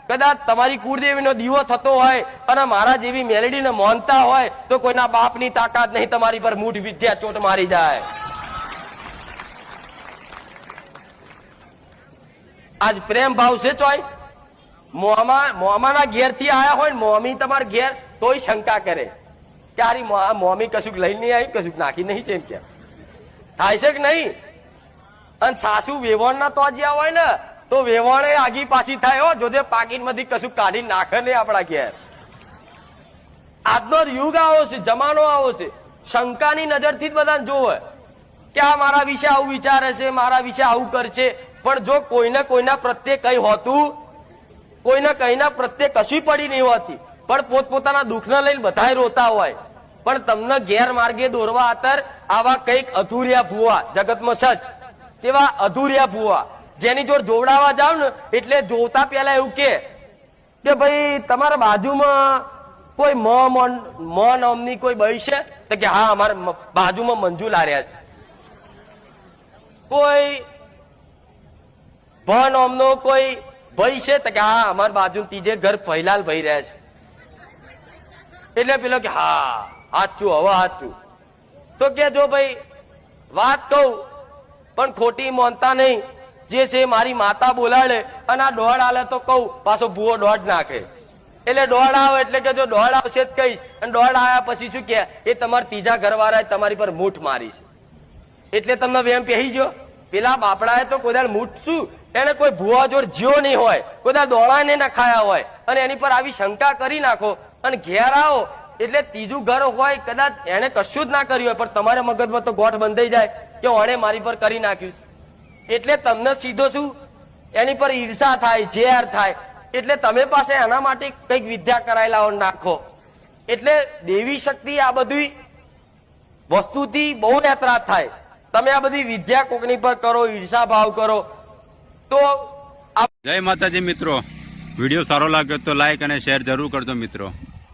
કદાચ તમારી કુળદેવીનો દીવો થતો હોય અને મારા જેવી મેલેડીને માનતા હોય તો કોઈના બાપની તાકાત નહીં તમારી પર મૂઠ વિદ્યા ચોટ મારી જાય. આજ પ્રેમ ભાવ છે ચોય મોમાના ઘેર થી આયા હોય ને મોમી તમારા ઘેર તોય શંકા કરે કે આરી મોમી કશુંક લઈને નહીં આવી, કશુંક નાખી નહીં છે એમ કે થાય છે કે નહીં. અને સાસુ વેવણ ના તો જ્યાં હોય ને તો વેવણે આગી પાછી થાય હો, જોજે પાકીટ માંથી કશું કાઢી નાખે નહીં આપણા ઘેર. આજનો યુગ આવો છે, જમાનો આવો છે, શંકાની નજરથી જ બધાને જોવે કે આ મારા વિશે આવું વિચારે છે, મારા વિશે આવું કરશે. પણ જો કોઈને કોઈના પ્રત્યે કઈ હોતું, કોઈને કઈના પ્રત્યે કશું પડી નહીં હોતી, પણ પોતપોતાના દુઃખને લઈને બધા રોતા હોય. પણ તમને ગેરમાર્ગે દોરવા આતર આવા કઈક અધૂરિયા ભૂવા જગતમાં સજ જેવા અધૂરિયા ભૂવા જેની જોડ જોવડાવવા જાવ ને એટલે જોતા પેલા એવું કે ભાઈ તમારા બાજુમાં કોઈ મ નામની કોઈ બઈ છે? તો કે હા અમારા બાજુમાં મંજુ લાર્યા છે. કોઈ ભ નામનો કોઈ ભાઈ છે? તો કે હા અમારા બાજુ ત્રીજે ઘર ભૈલાલ ભાઈ રહ્યા છે. એટલે પેલો કે હા સાચું, હવે સાચું. તો કે જો ભાઈ વાત કહું પણ ખોટી માનતા નહીં, જે છે મારી માતા બોલાડે અને આ દોડ આલે તો કહું પાછો ભૂવો દોડ નાખે. એટલે દોડ આવે એટલે કે જો દોડ આવશે જ કહીશ, અને દોડ આવ્યા પછી શું કે એ તમારા ત્રીજા ઘરવાળાએ તમારી પર મૂઠ મારી છે. એટલે તમને વેમ પહેરી ગયો. પેલા બાપડાએ તો કોઈ મૂઠ શું, એને કોઈ ભૂવા જોડ જ્યો નહીં હોય, કોઈ દોડાને ના ખાયા હોય, અને એની પર આવી શંકા કરી નાખો અને ઘેર આવો એટલે ત્રીજું ઘર હોય, કદાચ એને કશું જ ના કર્યું હોય પણ તમારા મગજમાં તો ગોઠ બંધાઈ જાય કે ઓણે મારી પર કરી નાખ્યું. એટલે તમને સીધો શું એની પર ઈર્ષા થાય, ઝેર થાય. એટલે તમે પાસે એના માટે કઈક વિદ્યા કરાયેલા નાખો. એટલે દેવી શક્તિ આ બધી વસ્તુથી બહુ એતરાજ થાય. તમે આ બધી વિદ્યા કોકની પર કરો, ઈર્ષા ભાવ કરો તો. જય માતાજી મિત્રો, વિડીયો સારો લાગ્યો તો લાઈક અને શેર જરૂર કરજો મિત્રો.